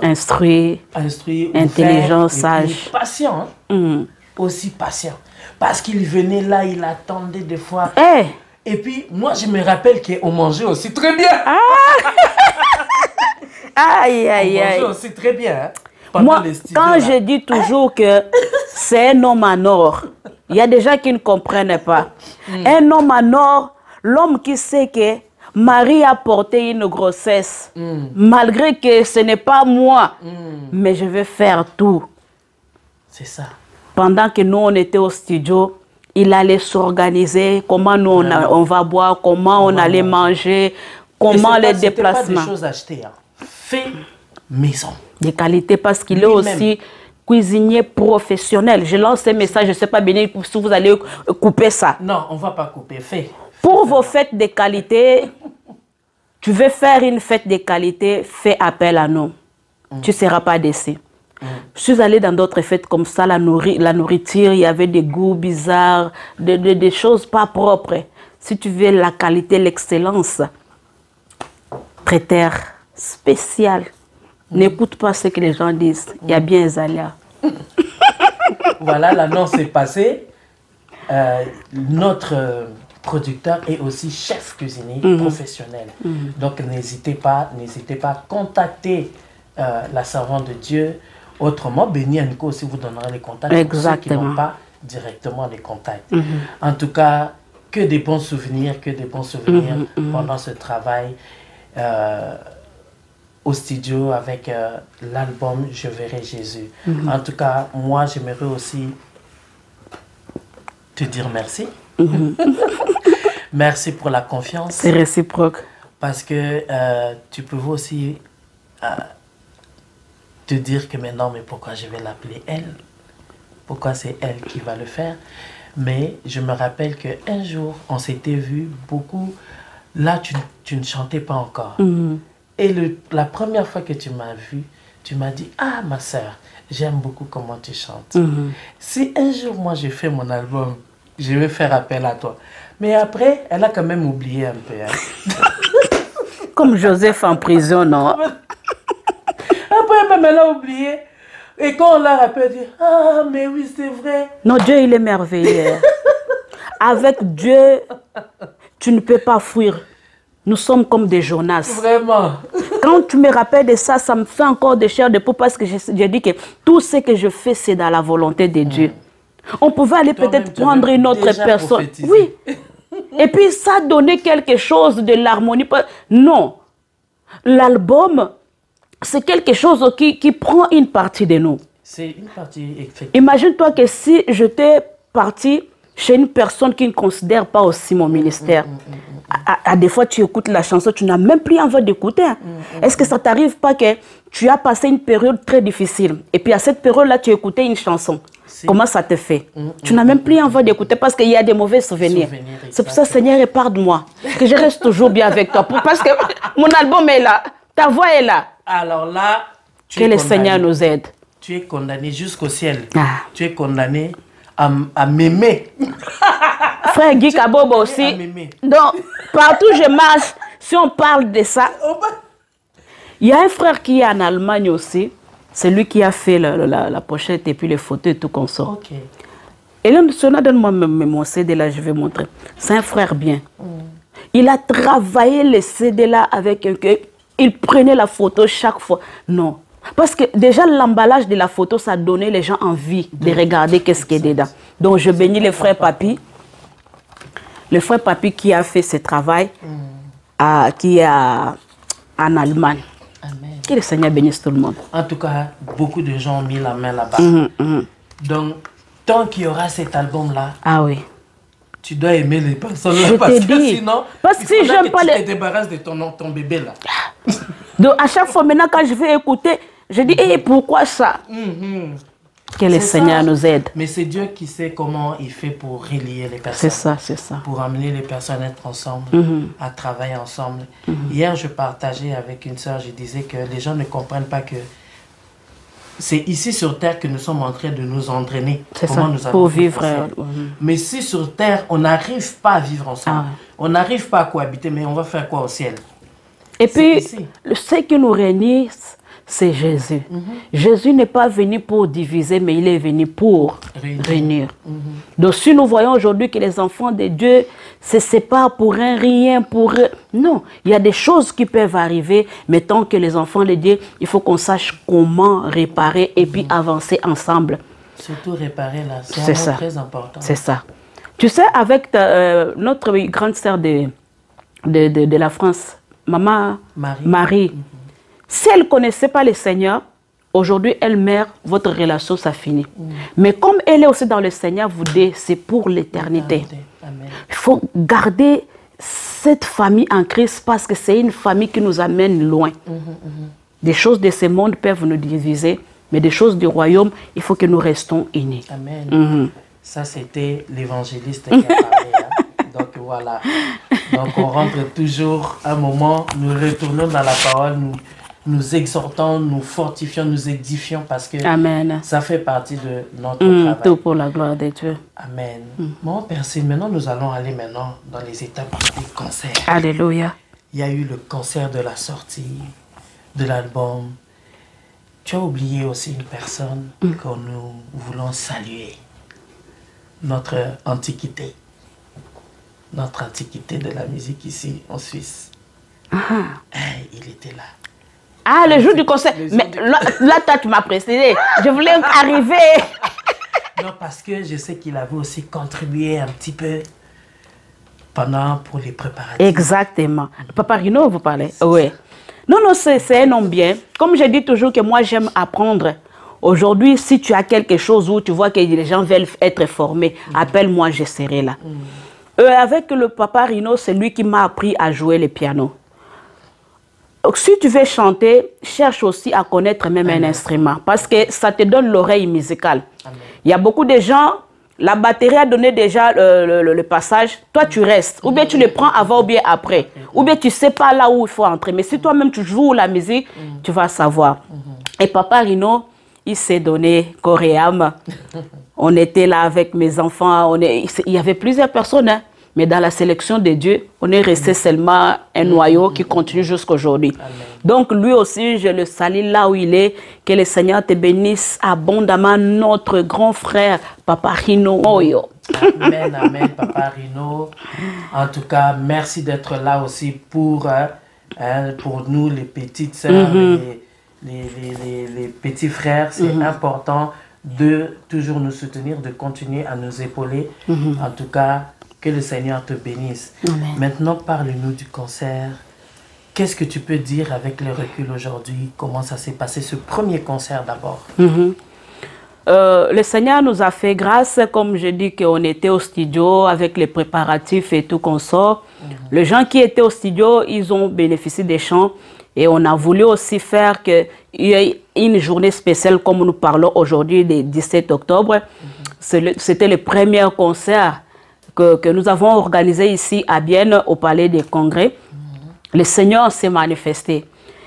Instruit, intelligent, ouvert, sage. Patient. Hein? Aussi patient. Parce qu'il venait là, il attendait des fois. Hey. Et puis, moi, je me rappelle qu'on mangeait aussi très bien. Aïe, aïe, on aïe. mangeait aussi très bien. Hein, moi, quand je dis toujours que c'est un homme en or, il y a des gens qui ne comprennent pas. Un homme en or, l'homme qui sait que Marie a porté une grossesse, malgré que ce n'est pas moi, mais je vais faire tout. C'est ça. Pendant que nous, on était au studio, il allait s'organiser, comment nous, on va boire, comment on allait manger, comment les déplacements. Ce pas des choses achetées. Hein. Fait maison. De qualité, parce qu'il est aussi cuisinier professionnel. Je lance un message, je ne sais pas bien si vous allez couper ça. Non, on ne va pas couper. Fait. Pour vos fêtes de qualité, tu veux faire une fête de qualité, fais appel à nous. Tu ne seras pas déçu. Je suis allée dans d'autres fêtes comme ça, la nourriture, il y avait des goûts bizarres, des choses pas propres. Si tu veux la qualité, l'excellence, traiteur spécial. N'écoute pas ce que les gens disent. Il y a bien les aléas. Voilà, l'annonce est passée. Notre producteur est aussi chef cuisinier professionnel. Donc, n'hésitez pas à contacter la servante de Dieu. Autrement, Béni Aniko aussi vous donnera les contacts. Exactement. Pour ceux qui n'ont pas directement les contacts. En tout cas, que des bons souvenirs, pendant ce travail au studio avec l'album Je verrai Jésus. En tout cas, moi, j'aimerais aussi te dire merci. Merci pour la confiance. C'est réciproque. Parce que tu peux aussi te dire que maintenant, mais pourquoi je vais l'appeler elle? Pourquoi c'est elle qui va le faire? Mais je me rappelle qu'un jour, on s'était vu beaucoup. Là, tu ne chantais pas encore. Et la première fois que tu m'as vu, tu m'as dit, ah ma soeur, j'aime beaucoup comment tu chantes. Si un jour, moi, je fais mon album, je vais faire appel à toi. Mais après, elle a quand même oublié un peu. Hein. Comme Joseph en prison, non? Après, même elle a oublié. Et quand on l'a rappelé, elle dit, ah, mais oui, c'est vrai. Non, Dieu, il est merveilleux. Avec Dieu, tu ne peux pas fuir. Nous sommes comme des Jonas. Vraiment. Quand tu me rappelles de ça, ça me fait encore de chair de peau parce que j'ai dit que tout ce que je fais, c'est dans la volonté de Dieu. On pouvait aller peut-être prendre une autre personne. Oui. Et puis ça donnait quelque chose de l'harmonie. Non. L'album, c'est quelque chose qui prend une partie de nous. C'est une partie, effectivement. Imagine-toi que si j'étais partie chez une personne qui ne considère pas aussi mon ministère, à des fois tu écoutes la chanson, tu n'as même plus envie d'écouter. Est-ce que ça ne t'arrive pas que tu as passé une période très difficile et puis à cette période-là, tu écoutais une chanson? Comment ça te fait? Tu n'as même plus envie d'écouter parce qu'il y a des mauvais souvenirs. C'est pour ça, Seigneur, épargne-moi, que je reste toujours bien avec toi. Parce que mon album est là, ta voix est là. Alors là, que le Seigneur nous aide. Tu es condamné jusqu'au ciel. Ah. Tu es condamné à m'aimer. Frère Guy Kabobo aussi. Donc, partout où je marche, si on parle de ça, il y a un frère qui est en Allemagne aussi. C'est lui qui a fait la pochette et puis les photos et tout qu'on sort. Ok. Et là, donne-moi mon CD là, je vais montrer. C'est un frère bien. Il a travaillé le CD là avec un... Il prenait la photo chaque fois. Non. Parce que déjà, l'emballage de la photo, ça donnait les gens envie de regarder qu'est-ce qu'il y a dedans. Donc, je bénis le frère Papi. Le frère Papi qui a fait ce travail, qui est en Allemagne. Amen. Que le Seigneur bénisse tout le monde. En tout cas, beaucoup de gens ont mis la main là-bas. Donc, tant qu'il y aura cet album-là, ah oui, tu dois aimer les personnes je là, parce te que dis. sinon, Parce que si j'aime pas tu les... te débarrasses de ton bébé là. Donc, à chaque fois, maintenant, quand je vais écouter, je dis, hey, pourquoi ça? Que le Seigneur nous aide. Mais c'est Dieu qui sait comment il fait pour relier les personnes. C'est ça, c'est ça. Pour amener les personnes à être ensemble, à travailler ensemble. Hier, je partageais avec une sœur, je disais que les gens ne comprennent pas que c'est ici sur Terre que nous sommes en train de nous entraîner. C'est ça, Comment nous allons pour vivre. Mais si sur Terre, on n'arrive pas à vivre ensemble, on n'arrive pas à cohabiter, mais on va faire quoi au ciel? Et puis, ce qui nous réunit, c'est Jésus. Jésus n'est pas venu pour diviser, mais il est venu pour réunir. Donc, si nous voyons aujourd'hui que les enfants de Dieu se séparent pour un rien, pour... Non, il y a des choses qui peuvent arriver, mais tant que les enfants de Dieu, il faut qu'on sache comment réparer et puis avancer ensemble. Surtout réparer là, c'est très important. C'est ça. Tu sais, avec notre grande sœur de la France, Maman Marie, si elle ne connaissait pas le Seigneur, aujourd'hui, elle meurt, votre relation, ça finit. Mais comme elle est aussi dans le Seigneur, vous dites, c'est pour l'éternité. Il faut garder cette famille en Christ parce que c'est une famille qui nous amène loin. Des choses de ce monde peuvent nous diviser, mais des choses du royaume, il faut que nous restons unis. Amen. Ça, c'était l'évangéliste qui a parlé. Donc voilà. Donc on rentre toujours un moment, nous retournons dans la parole, nous exhortons, nous fortifions, nous édifions parce que ça fait partie de notre travail. Tout pour la gloire de Dieu. Amen. Mon Père, maintenant nous allons aller maintenant dans les étapes des concerts. Alléluia. Il y a eu le concert de la sortie de l'album. Tu as oublié aussi une personne que nous voulons saluer. Notre antiquité. Notre antiquité de la musique ici en Suisse. Il était là. Ah, le jour du concert. Mais là, toi, tu m'as précédé. Je voulais arriver. Non, parce que je sais qu'il avait aussi contribué un petit peu pour les préparatifs. Exactement. Papa Rino, vous parlez? Oui. Non, c'est un homme bien. Comme je dis toujours que moi, j'aime apprendre. Aujourd'hui, si tu as quelque chose où tu vois que les gens veulent être formés, appelle-moi, je serai là. Avec le Papa Rino, c'est lui qui m'a appris à jouer le piano. Donc, si tu veux chanter, cherche aussi à connaître même un instrument parce que ça te donne l'oreille musicale. Il y a beaucoup de gens, la batterie a donné déjà le passage, toi tu restes. Ou bien tu le prends avant ou bien après. Ou bien tu ne sais pas là où il faut entrer. Mais si toi-même tu joues la musique, tu vas savoir. Et Papa Rino, il s'est donné corps et âme. On était là avec mes enfants. Il y avait plusieurs personnes. Mais dans la sélection de Dieu, on est resté seulement un noyau qui continue jusqu'à aujourd'hui. Donc lui aussi, je le salue là où il est. Que le Seigneur te bénisse abondamment, notre grand frère, Papa Rino. Amen, amen, Papa Rino. En tout cas, merci d'être là aussi pour nous, les petites sœurs, les petits frères. C'est important de toujours nous soutenir, de continuer à nous épauler. En tout cas, que le Seigneur te bénisse. Amen. Maintenant, parle-nous du concert. Qu'est-ce que tu peux dire avec le recul aujourd'hui? Comment ça s'est passé, ce premier concert d'abord? Le Seigneur nous a fait grâce, comme je dis qu'on était au studio avec les préparatifs et tout qu'on sort. Les gens qui étaient au studio, ils ont bénéficié des chants. Et on a voulu aussi faire qu'il y ait une journée spéciale comme nous parlons aujourd'hui, le 17 octobre. C'était le premier concert que nous avons organisé ici à Bienne, au Palais des Congrès. Le Seigneur s'est manifesté.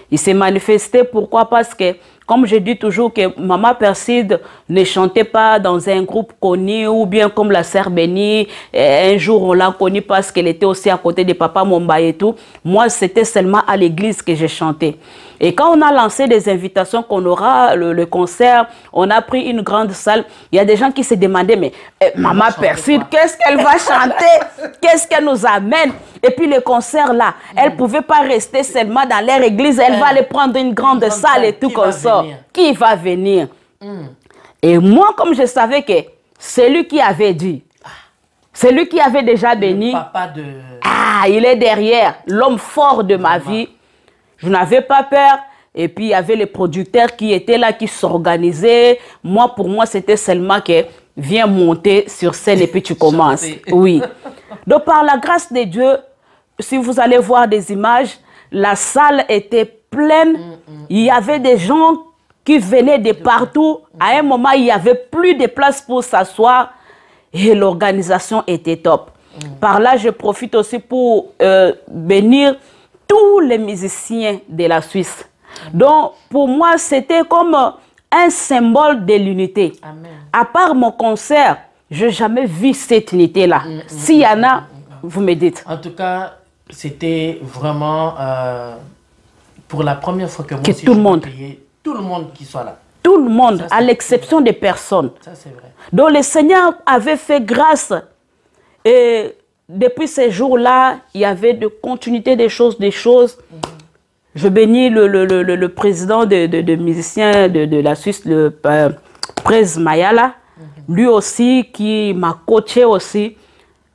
Il s'est manifesté, pourquoi? Parce que, comme je dis toujours, que Maman Perside ne chantait pas dans un groupe connu, ou bien comme la sœur Bénie, un jour on l'a connue parce qu'elle était aussi à côté de Papa Momba et tout. Moi, c'était seulement à l'église que j'ai chanté. Et quand on a lancé des invitations qu'on aura le concert, on a pris une grande salle. Il y a des gens qui se demandaient, mais Maman Perside, qu'est-ce qu'elle va chanter? Qu'est-ce qu'elle nous amène? Et puis le concert là, elle ne pouvait pas rester seulement dans leur église. Elle va aller prendre une grande salle et tout comme ça. Qui va venir? Et moi, comme je savais que c'est lui qui avait dit, c'est lui qui avait déjà béni. Papa de... Ah, il est derrière, l'homme fort de ma vie. Je n'avais pas peur. Et puis, il y avait les producteurs qui étaient là, qui s'organisaient. Moi, pour moi, c'était seulement que viens monter sur scène et puis tu commences. Oui. Donc, par la grâce de Dieu, si vous allez voir des images, la salle était pleine. Il y avait des gens qui venaient de partout. À un moment, il n'y avait plus de place pour s'asseoir et l'organisation était top. Par là, je profite aussi pour bénir tous les musiciens de la Suisse. Donc, pour moi, c'était comme un symbole de l'unité. À part mon concert, je n'ai jamais vu cette unité-là. S'il y en a, vous me dites. En tout cas, c'était vraiment pour la première fois que moi aussi, tout le monde, tout le monde qui soit là. Tout le monde, ça, à l'exception des personnes. Ça, c'est vrai. Donc, le Seigneur avait fait grâce. Et depuis ces jours-là, il y avait de continuité des choses, Je bénis le président de musiciens de la Suisse, le Prez Mayala, lui aussi qui m'a coaché aussi.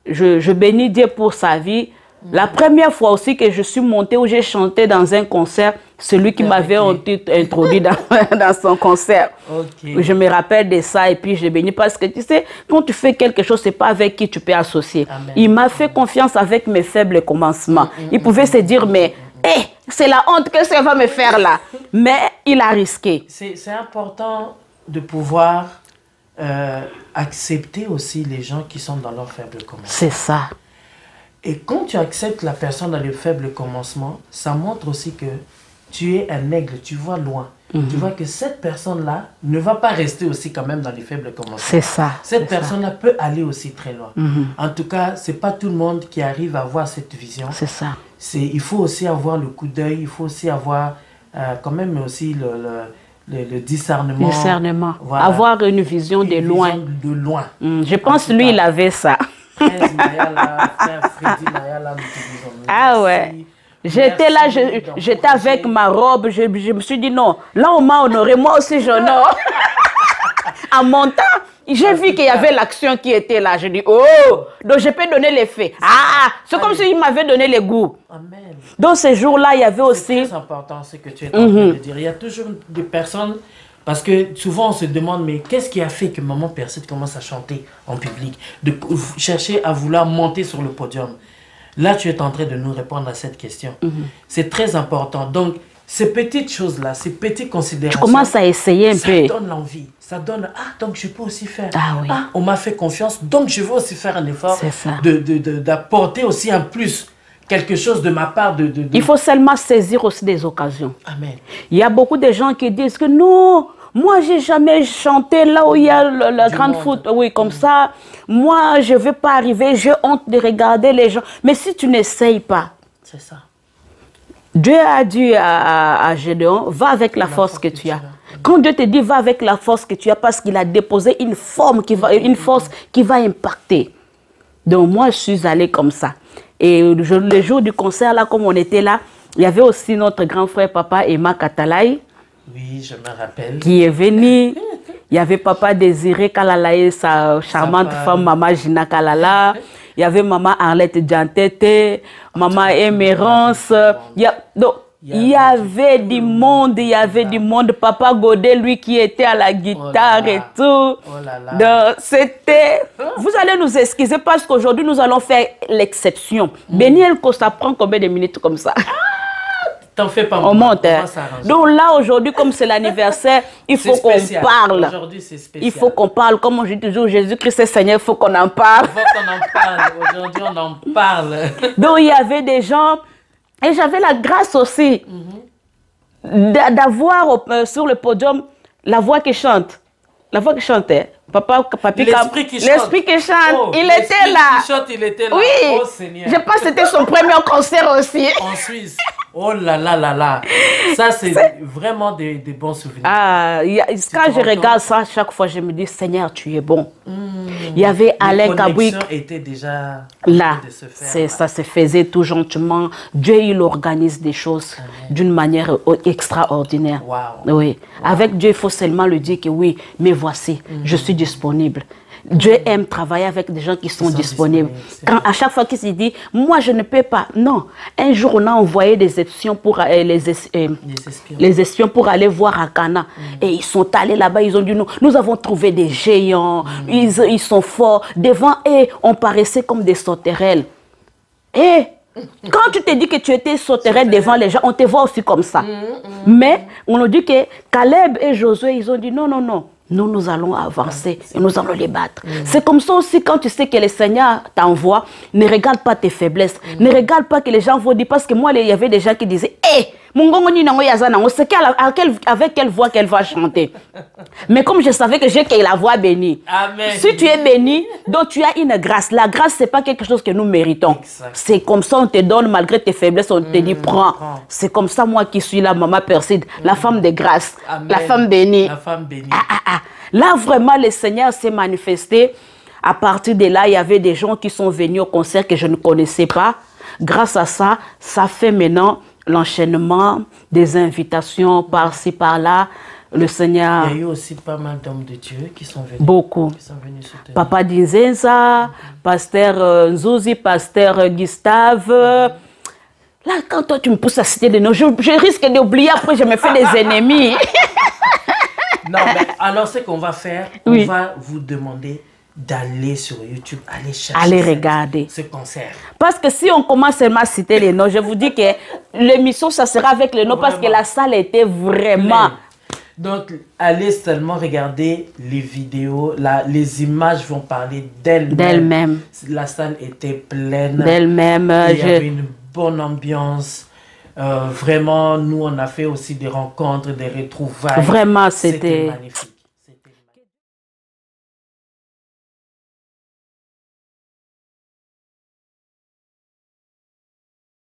Je bénis Dieu pour sa vie. La première fois aussi que je suis montée, où j'ai chanté dans un concert, celui qui m'avait introduit dans son concert. Je me rappelle de ça et puis je bénis parce que tu sais, quand tu fais quelque chose, ce n'est pas avec qui tu peux associer. Il m'a fait confiance avec mes faibles commencements. Il pouvait se dire, mais c'est la honte que ça va me faire là. Mais il a risqué. C'est important de pouvoir accepter aussi les gens qui sont dans leur faible commencement. C'est ça. Et quand tu acceptes la personne dans le faible commencement, ça montre aussi que tu es un aigle, tu vois loin. Tu vois que cette personne-là ne va pas rester aussi quand même dans les faibles commencements. C'est ça. Cette personne-là peut aller aussi très loin. En tout cas, ce n'est pas tout le monde qui arrive à avoir cette vision. C'est ça. Il faut aussi avoir le coup d'œil, il faut aussi avoir quand même aussi le discernement. Discernement. Voilà. Avoir une vision de loin. De loin. Je pense que lui, il avait ça. Frère Freddy Mayala, nous te disons merci. Ah ouais. J'étais là, j'étais avec ma robe, je me suis dit non, là on m'a honoré, moi aussi j'honore. En montant, j'ai vu qu'il y avait l'action qui était là. Je dis oh, donc je peux donner l'effet. Ah, c'est comme s'il m'avait donné le goût. Amen. Donc ces jours-là, il y avait aussi... C'est très important ce que tu es en train de dire. Il y a toujours des personnes... Parce que souvent on se demande, mais qu'est-ce qui a fait que Maman Persée commence à chanter en public, de chercher à vouloir monter sur le podium? Là, tu es en train de nous répondre à cette question. C'est très important. Donc, ces petites choses-là, ces petites considérations... Tu commences à essayer un peu. Ça donne l'envie. Ça donne, donc je peux aussi faire. Ah oui. On m'a fait confiance, donc je veux aussi faire un effort d'apporter aussi un plus. Quelque chose de ma part. Il faut seulement saisir aussi des occasions. Amen. Il y a beaucoup de gens qui disent que non, moi j'ai jamais chanté là où il y a la grande foot. Oui, comme ça, moi je ne veux pas arriver, j'ai honte de regarder les gens. Mais si tu n'essayes pas, c'est ça. Dieu a dit à Gédéon, va avec la force que tu as. Quand Dieu te dit va avec la force que tu as, parce qu'il a déposé une force qui va impacter. Donc moi je suis allée comme ça. Et le jour du concert, là, comme on était là, il y avait aussi notre grand frère, papa Emma Katalai. Oui, je me rappelle. Qui est venu. Il y avait papa Désiré Kalala et sa charmante femme, maman Gina Kalala. Il y avait maman Arlette Djantete, maman Émérance. Il y avait du monde, Papa Godet, lui qui était à la guitare et tout. Donc, c'était... Vous allez nous excuser parce qu'aujourd'hui, nous allons faire l'exception. Béniel, ça prend combien de minutes comme ça? T'en fais pas. On monte. Donc là, aujourd'hui, comme c'est l'anniversaire, il faut qu'on parle. Aujourd'hui, c'est spécial. Il faut qu'on parle. Comme on dit toujours, Jésus-Christ est Seigneur, il faut qu'on en parle. Il faut qu'on en parle. Aujourd'hui, on en parle. Donc, il y avait des gens... Et j'avais la grâce aussi d'avoir sur le podium la voix qui chante. La voix qui chantait. L'esprit qui chante. L'esprit qui chante. Oh, il était là. Qui chante, il était là. Oui. Oh, Seigneur. Je pense que c'était son premier concert aussi. En Suisse. Oh là là là là. Ça, c'est vraiment des bons souvenirs. Ah, quand je regarde ça, chaque fois, je me dis, Seigneur, tu es bon. Il y avait Alain Kabouik. La connexion était déjà là. Ça se faisait tout gentiment. Dieu, il organise des choses d'une manière extraordinaire. Wow. Oui. Avec Dieu, il faut seulement lui dire que oui, mais voici, je suis disponible. Dieu aime travailler avec des gens qui sont disponibles. Quand à chaque fois qu'il se dit, moi je ne peux pas. Non. Un jour, on a envoyé des espions pour les espions pour aller voir à Cana. Et ils sont allés là-bas, ils ont dit, nous avons trouvé des géants, ils sont forts. Devant eux, on paraissait comme des sauterelles. Et quand tu te dis que tu étais sauterelle devant les gens, on te voit aussi comme ça. Mais on nous dit que Caleb et Josué, ils ont dit non, non, non. Nous allons avancer et nous allons les battre. C'est comme ça aussi quand tu sais que le Seigneur t'envoie, ne regarde pas tes faiblesses. Ne regarde pas que les gens vont dire, parce que moi, il y avait des gens qui disaient, hé, avec quelle voix qu'elle va chanter. Mais comme je savais que j'ai la voix bénie. Amen. Si tu es béni, donc tu as une grâce. La grâce, ce n'est pas quelque chose que nous méritons. C'est comme ça, on te donne malgré tes faiblesses, on te dit, prends. C'est comme ça, moi qui suis la maman Perside, la femme de grâce, Amen. la femme bénie. La femme bénie. Là, vraiment, le Seigneur s'est manifesté. À partir de là, il y avait des gens qui sont venus au concert que je ne connaissais pas. Grâce à ça, ça fait maintenant l'enchaînement des invitations par-ci, par-là. Le Seigneur... Il y a eu aussi pas mal d'hommes de Dieu qui sont venus. Beaucoup. Qui sont venus soutenir. Papa Dinzenza, pasteur Nzouzi, pasteur Gustave. Là, quand toi, tu me pousses à citer des noms, je risque d'oublier, après je me fais des ennemis. Non, mais alors ce qu'on va faire, on va vous demander d'aller sur YouTube, aller chercher, allez regarder ce concert. Parce que si on commence seulement à citer les noms, je vous dis que l'émission, ça sera avec les noms, parce que la salle était vraiment... Donc, allez seulement regarder les vidéos, les images vont parler d'elles-mêmes. La salle était pleine. D'elle-même. Il y avait une bonne ambiance. Vraiment, nous, on a fait aussi des rencontres, des retrouvailles. Vraiment, c'était magnifique.